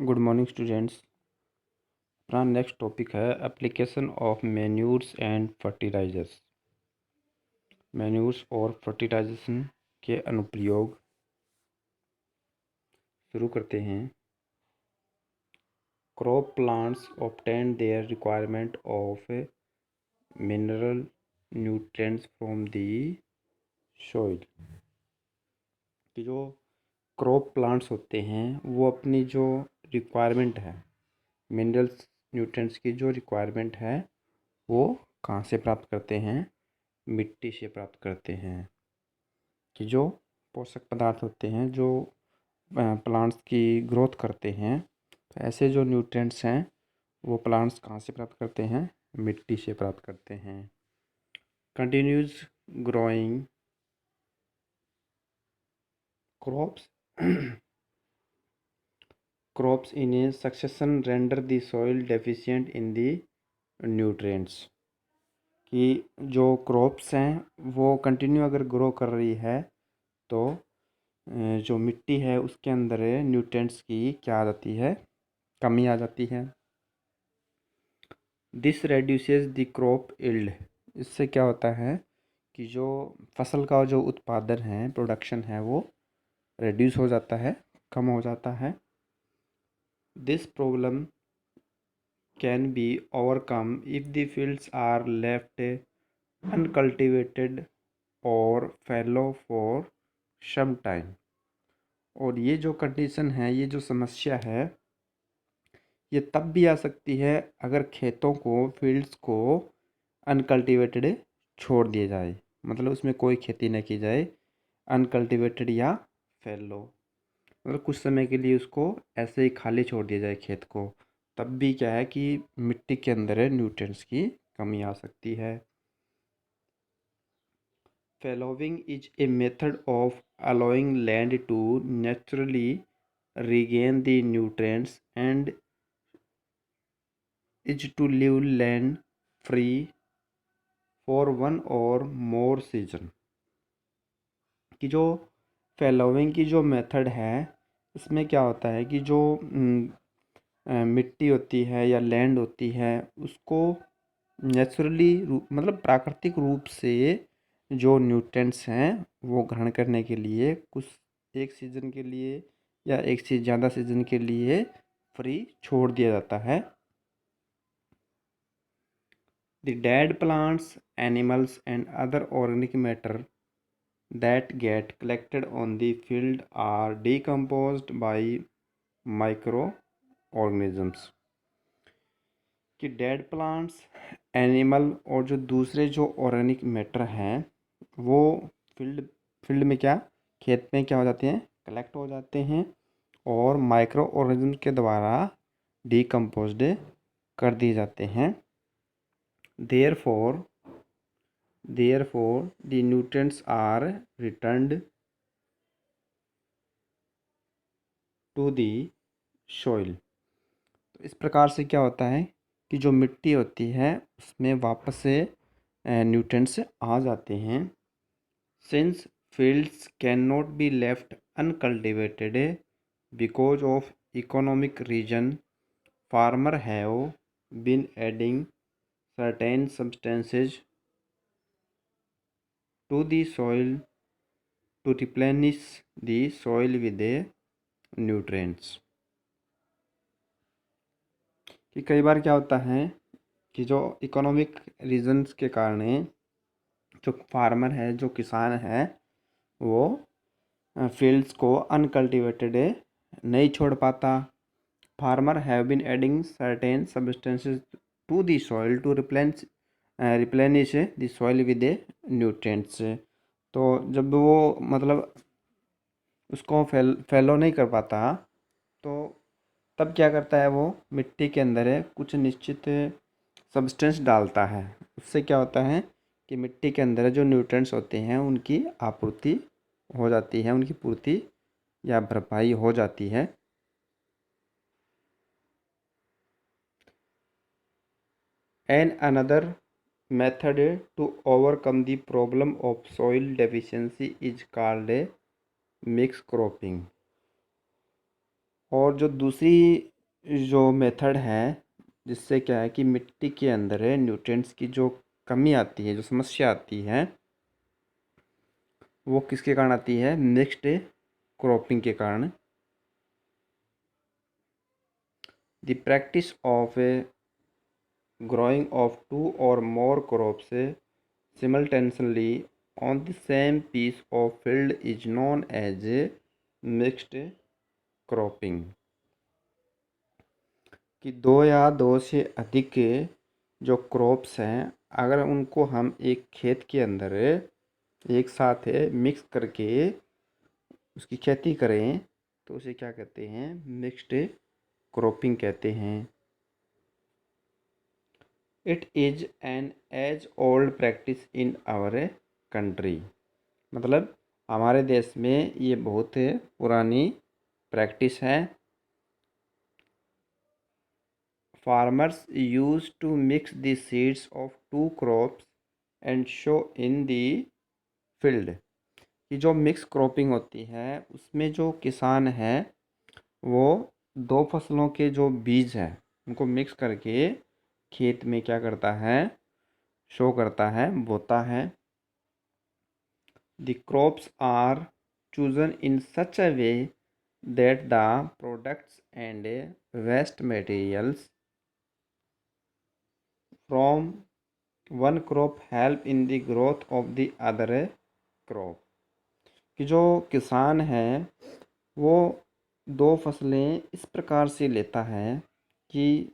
Good morning students. अपना next topic है application of manures and fertilisers. Manures और fertilisation के अनुप्रयोग शुरू करते हैं। Crop plants obtain their requirement of mineral nutrients from the soil. कि जो क्रॉप प्लांट्स होते हैं वो अपनी जो रिक्वायरमेंट है, मिनरल्स न्यूट्रिएंट्स की जो रिक्वायरमेंट है वो कहाँ से प्राप्त करते हैं? मिट्टी से प्राप्त करते हैं। कि जो पोषक पदार्थ होते हैं जो प्लांट्स की ग्रोथ करते हैं, तो ऐसे जो न्यूट्रिएंट्स हैं वो प्लांट्स कहाँ से प्राप्त करते हैं? मिट्टी से प्राप्त करते हैं। Continues growing crops crops in A succession render the soil deficient in the nutrients. कि जो क्रॉप्स हैं वो कंटिन्यू अगर ग्रो कर रही है तो जो मिट्टी है उसके अंदर न्यूट्रिएंट्स की क्या आ जाती है? कमी आ जाती है। This reduces the crop yield. इससे क्या होता है कि जो फसल का जो उत्पादन है, प्रोडक्शन है, वो रिड्यूस हो जाता है, कम हो जाता है। This problem can be overcome if the fields are left uncultivated और फैलो फॉर सम टाइम। और ये जो कंडीशन है, ये जो समस्या है, ये तब भी आ सकती है अगर खेतों को, फील्ड्स को अनकल्टिवेटेड छोड़ दिया जाए, मतलब उसमें कोई खेती न की जाए, अनकल्टिवेटेड या फैलो, मतलब कुछ समय के लिए उसको ऐसे ही खाली छोड़ दिया जाए खेत को, तब भी क्या है कि मिट्टी के अंदर न्यूट्रिएंट्स की कमी आ सकती है। Fallowing is a method of allowing land to naturally regain the nutrients and is to leave land free for one or more season। कि जो फैलोइंग की जो मेथड है, इसमें क्या होता है कि जो मिट्टी होती है या लैंड होती है उसको नेचुरली मतलब प्राकृतिक रूप से जो न्यूट्रिएंट्स हैं वो ग्रहण करने के लिए कुछ एक सीज़न के लिए या एक से ज़्यादा सीज़न के लिए फ्री छोड़ दिया जाता है। The dead plants, animals and other organic matter that get collected on the field are decomposed by microorganisms। कि डेड प्लांट्स, एनिमल और जो दूसरे जो ऑर्गेनिक मैटर हैं वो फील्ड में क्या, खेत में क्या हो जाते हैं? कलेक्ट हो जाते हैं और माइक्रो ऑर्गेनिज्म के द्वारा डिकम्पोज्ड कर दिए जाते हैं। Therefore, the nutrients are returned to the soil। तो इस प्रकार से क्या होता है कि जो मिट्टी होती है उसमें वापस से न्यूट्रिएंट्स आ जाते हैं। Since fields cannot be left uncultivated because of economic reason, farmer have been adding certain substances to the soil to replenish the soil with the nutrients। कि कई बार क्या होता है कि जो इकोनॉमिक रीजंस के कारण जो फार्मर है, जो किसान है, वो फील्ड्स को अनकल्टिवेटेड नहीं छोड़ पाता। Farmer have been adding certain substances to the soil to replenish the soil with nutrients. तो जब वो मतलब उसको फैलो नहीं कर पाता तो तब क्या करता है, वो मिट्टी के अंदर है कुछ निश्चित सब्सटेंस डालता है। उससे क्या होता है कि मिट्टी के अंदर जो न्यूट्रिएंट्स होते हैं उनकी आपूर्ति हो जाती है, उनकी पूर्ति या भरपाई हो जाती है। And another method to overcome the problem of soil deficiency is called mix cropping. और जो दूसरी जो मेथड है, जिससे क्या है कि मिट्टी के अंदर न्यूट्रिएंट्स की जो कमी आती है, जो समस्या आती है, वो किसके कारण आती है? मिक्स्ड क्रॉपिंग के कारण। The practice of growing of two or more crops simultaneously on the same piece of field is known as mixed cropping। कि दो या दो से अधिक जो क्रॉप्स हैं, अगर उनको हम एक खेत के अंदर एक साथ मिक्स करके उसकी खेती करें तो उसे क्या कहते हैं? मिक्स्ड क्रॉपिंग कहते हैं। It is an age old practice in our country. मतलब हमारे देश में ये बहुत पुरानी प्रैक्टिस है। Farmers use to mix the seeds of two crops and sow in the field. कि जो मिक्स क्रॉपिंग होती है उसमें जो किसान है वो दो फसलों के जो बीज हैं उनको मिक्स करके खेत में क्या करता है? शो करता है, बोता है। The crops are chosen in such a way that the products and waste materials from one crop help in the growth of the other crop। कि जो किसान है वो दो फसलें इस प्रकार से लेता है कि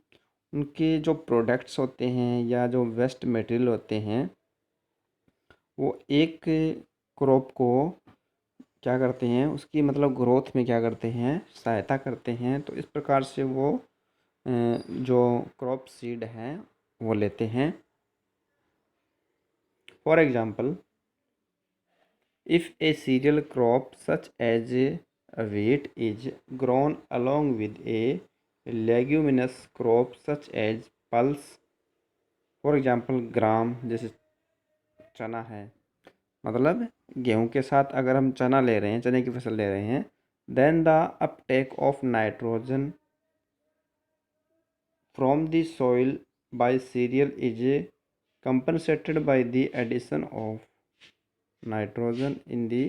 उनके जो प्रोडक्ट्स होते हैं या जो वेस्ट मटेरियल होते हैं वो एक क्रॉप को क्या करते हैं? उसकी मतलब ग्रोथ में क्या करते हैं? सहायता करते हैं। तो इस प्रकार से वो जो क्रॉप सीड हैं वो लेते हैं। For example, if a cereal crop such as wheat इज grown along with a leguminous crop such as pulse. For example gram, जैसे चना है, मतलब गेहूं के साथ अगर हम चना ले रहे हैं, चने की फसल ले रहे हैं, then the uptake of nitrogen from the soil by cereal is compensated by the addition of nitrogen in the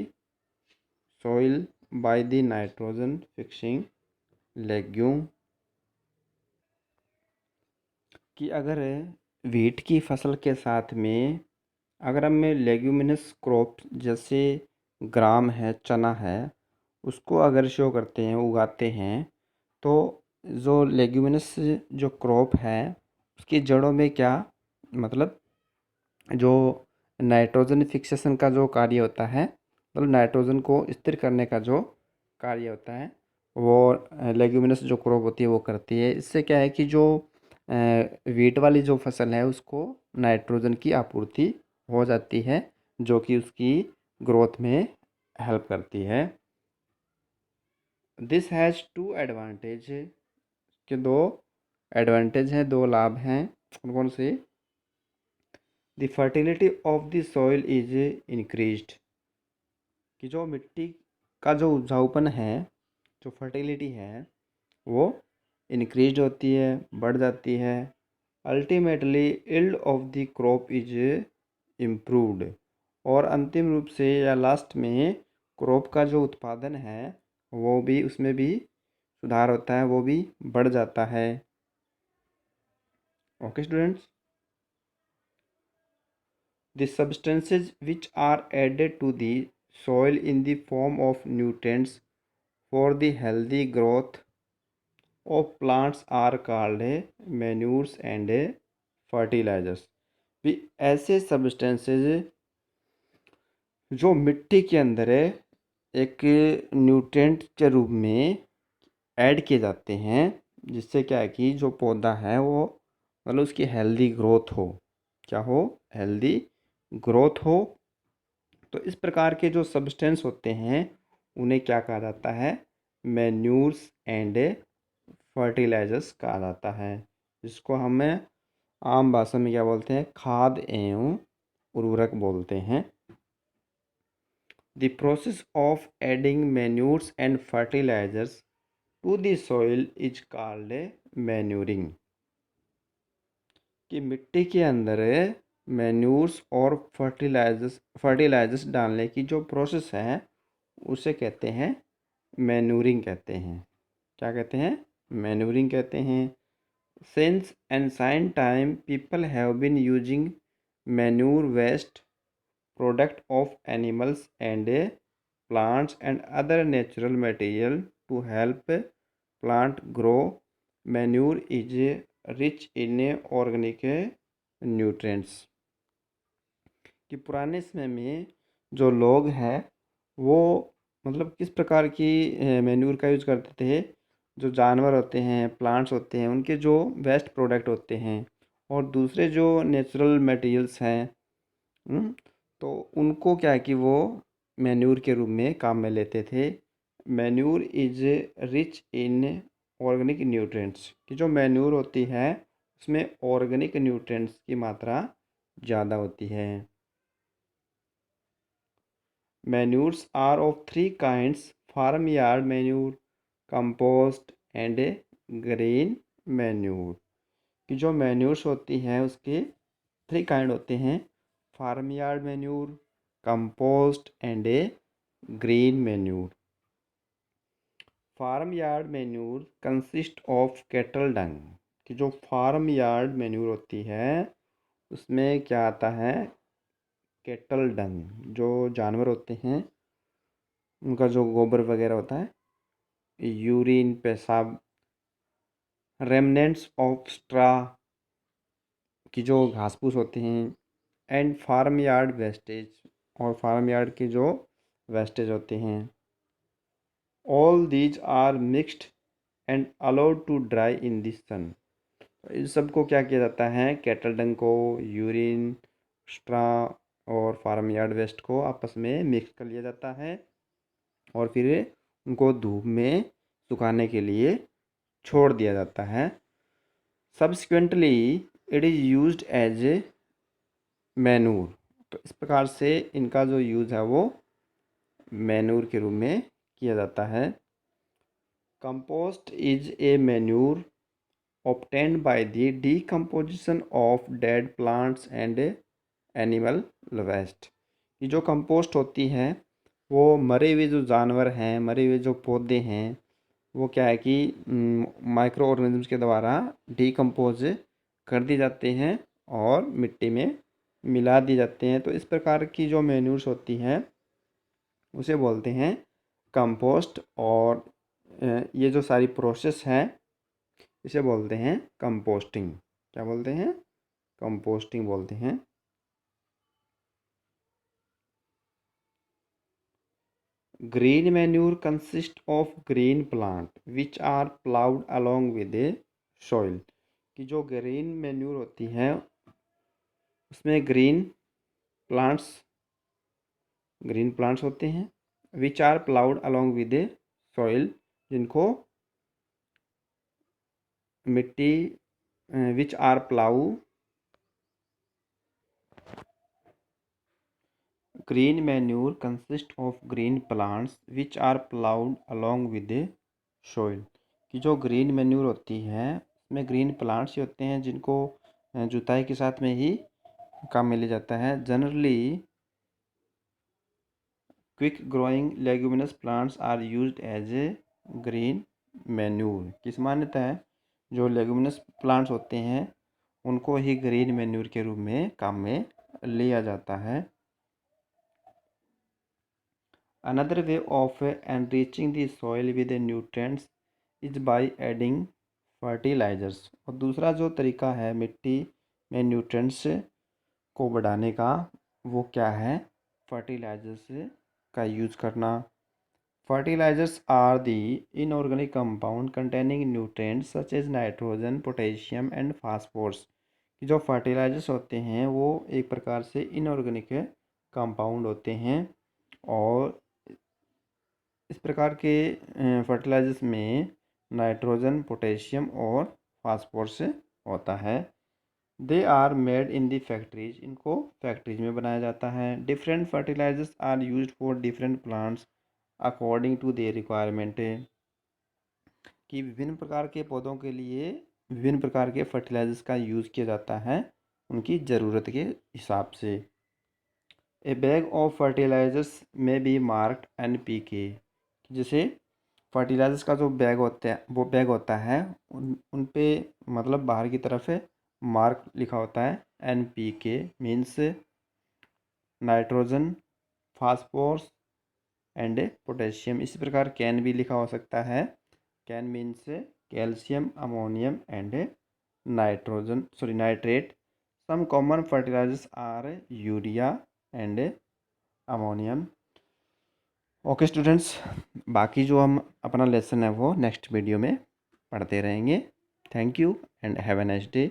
soil by the nitrogen fixing legume। कि अगर वीट की फसल के साथ में अगर हम लेग्यूमिनस क्रॉप जैसे ग्राम है, चना है, उसको अगर शो करते हैं, उगाते हैं, तो जो लेग्यूमिनस जो क्रॉप है उसकी जड़ों में क्या मतलब जो नाइट्रोजन फिक्सेशन का जो कार्य होता है, मतलब नाइट्रोजन को स्थिर करने का जो कार्य होता है वो लेग्यूमिनस जो क्रॉप होती है वो करती है। इससे क्या है कि जो वीट वाली जो फसल है उसको नाइट्रोजन की आपूर्ति हो जाती है, जो कि उसकी ग्रोथ में हेल्प करती है। This has two advantage. के दो एडवांटेज हैं, दो लाभ हैं। कौन कौन से? The fertility of the soil is increased. कि जो मिट्टी का जो उपजाऊपन है, जो फर्टिलिटी है, वो इंक्रीज होती है, बढ़ जाती है। Ultimately yield of the crop is improved. और अंतिम रूप से या लास्ट में क्रॉप का जो उत्पादन है वो भी, उसमें भी सुधार होता है, वो भी बढ़ जाता है। Okay students, the substances which are added to the soil in the form of nutrients for the healthy growth of plants are called manures and fertilizers। भी ऐसे सब्सटेंसेज जो मिट्टी के अंदर एक न्यूट्रिएंट के रूप में ऐड किए जाते हैं, जिससे क्या है कि जो पौधा है वो मतलब उसकी हेल्दी ग्रोथ हो। क्या हो? हेल्दी ग्रोथ हो। तो इस प्रकार के जो सब्सटेंस होते हैं उन्हें क्या कहा जाता है? मैन्यूर्स एंड फर्टिलाइजर्स कहा जाता है, जिसको हमें आम भाषा में क्या बोलते हैं? खाद एवं उर्वरक बोलते हैं। The process of adding manures and fertilisers to the soil is called manuring. कि मिट्टी के अंदर मैन्यूर्स और फर्टिलाइजर्स डालने की जो प्रोसेस है उसे कहते हैं मैन्यूरिंग कहते हैं। क्या कहते हैं? मैन्यूरिंग कहते हैं। Since ancient time people have been using manure waste product of animals and plants and other natural material to help plant grow. Manure is rich in organic nutrients। कि पुराने समय में जो लोग हैं वो मतलब किस प्रकार की मैन्यूर का यूज़ करते थे। जो जानवर होते हैं, प्लांट्स होते हैं, उनके जो वेस्ट प्रोडक्ट होते हैं और दूसरे जो नेचुरल मटेरियल्स हैं, हम्म, तो उनको क्या है कि वो मैन्यूर के रूप में काम में लेते थे। Manure is rich in organic nutrients. कि जो मैन्यूर होती है उसमें ऑर्गेनिक न्यूट्रिएंट्स की मात्रा ज़्यादा होती है। Manures are of three kinds: farm yard manure, compost and green manure. कि जो मैन्यूर्स होती हैं उसके थ्री काइंड होते हैं: farm yard manure, compost and green manure. Farm yard manure consist of cattle dung. कि जो फार्म यार्ड मैन्यूर होती है उसमें क्या आता है? कैटल डंग, जो जानवर होते हैं उनका जो गोबर वगैरह होता है, यूरिन, पेशाब, रेमनेंट्स ऑफ स्ट्रा की जो घास फूस होते हैं, एंड फार्म यार्ड वेस्टेज, और फार्म यार्ड के जो वेस्टेज होते हैं। All these are mixed and allowed to dry in the sun. इन सब को क्या किया जाता है? कैटल डंग को, यूरिन, स्ट्रा और फार्म यार्ड वेस्ट को आपस में मिक्स कर लिया जाता है और फिर उनको धूप में सुखाने के लिए छोड़ दिया जाता है। Subsequently it is used as a manure. तो इस प्रकार से इनका जो यूज़ है वो मैनूर के रूप में किया जाता है। Compost is a manure obtained by the decomposition of dead plants and animal waste। ये जो कंपोस्ट होती है वो मरे हुए जो जानवर हैं, मरे हुए जो पौधे हैं, वो क्या है कि माइक्रो ऑर्गेनिजम्स के द्वारा डीकम्पोज कर दिए जाते हैं और मिट्टी में मिला दिए जाते हैं। तो इस प्रकार की जो मैन्यूर्स होती हैं उसे बोलते हैं कंपोस्ट। और ये जो सारी प्रोसेस है इसे बोलते हैं कंपोस्टिंग। क्या बोलते हैं? कंपोस्टिंग बोलते हैं। Green manure consist of green plant which are ploughed along with a soil. कि जो ग्रीन मैन्यूर होती है उसमें ग्रीन प्लांट्स होते हैं, which are ploughed along with a soil, जिनको मिट्टी which are plough green manure consist of green plants which are ploughed along with a soil. कि जो ग्रीन मैन्यूर होती है उसमें ग्रीन प्लांट्स ही होते हैं जिनको जुताई के साथ में ही काम में लिया जाता है। Generally quick growing leguminous plants are used as a green manure. किस मान्यता है जो लेग्यूमिनस प्लांट्स होते हैं उनको ही ग्रीन मैन्यूर के रूप में काम में लिया जाता है। Another way of enriching the soil with the nutrients is by adding fertilizers। और दूसरा जो तरीका है मिट्टी में न्यूट्रिएंट्स को बढ़ाने का वो क्या है? फर्टिलाइजर्स का यूज़ करना। Fertilisers are the inorganic compound containing nutrients such as nitrogen, potassium and phosphorus. जो फर्टिलाइजर्स होते हैं वो एक प्रकार से इनऑर्गेनिक कंपाउंड होते हैं और इस प्रकार के फर्टिलाइजर्स में नाइट्रोजन, पोटेशियम और फास्फोरस होता है। They are made in the factories. इनको फैक्ट्रीज में बनाया जाता है। Different fertilisers are used for different plants according to their requirement. कि विभिन्न प्रकार के पौधों के लिए विभिन्न प्रकार के फर्टिलाइजर्स का यूज़ किया जाता है उनकी ज़रूरत के हिसाब से। ए बैग ऑफ फर्टिलाइजर्स में बी मार्क्ड NPK। जैसे फर्टिलाइजर्स का जो बैग होता है वो बैग होता है उन पे मतलब बाहर की तरफ मार्क लिखा होता है NPK means nitrogen, phosphorus and potassium. इसी प्रकार कैन भी लिखा हो सकता है। CAN means calcium, ammonium and nitrate. Some common fertilisers are urea and ammonium. Okay students, बाकी जो हम अपना लेसन है वो नेक्स्ट वीडियो में पढ़ते रहेंगे। Thank you and have a nice day.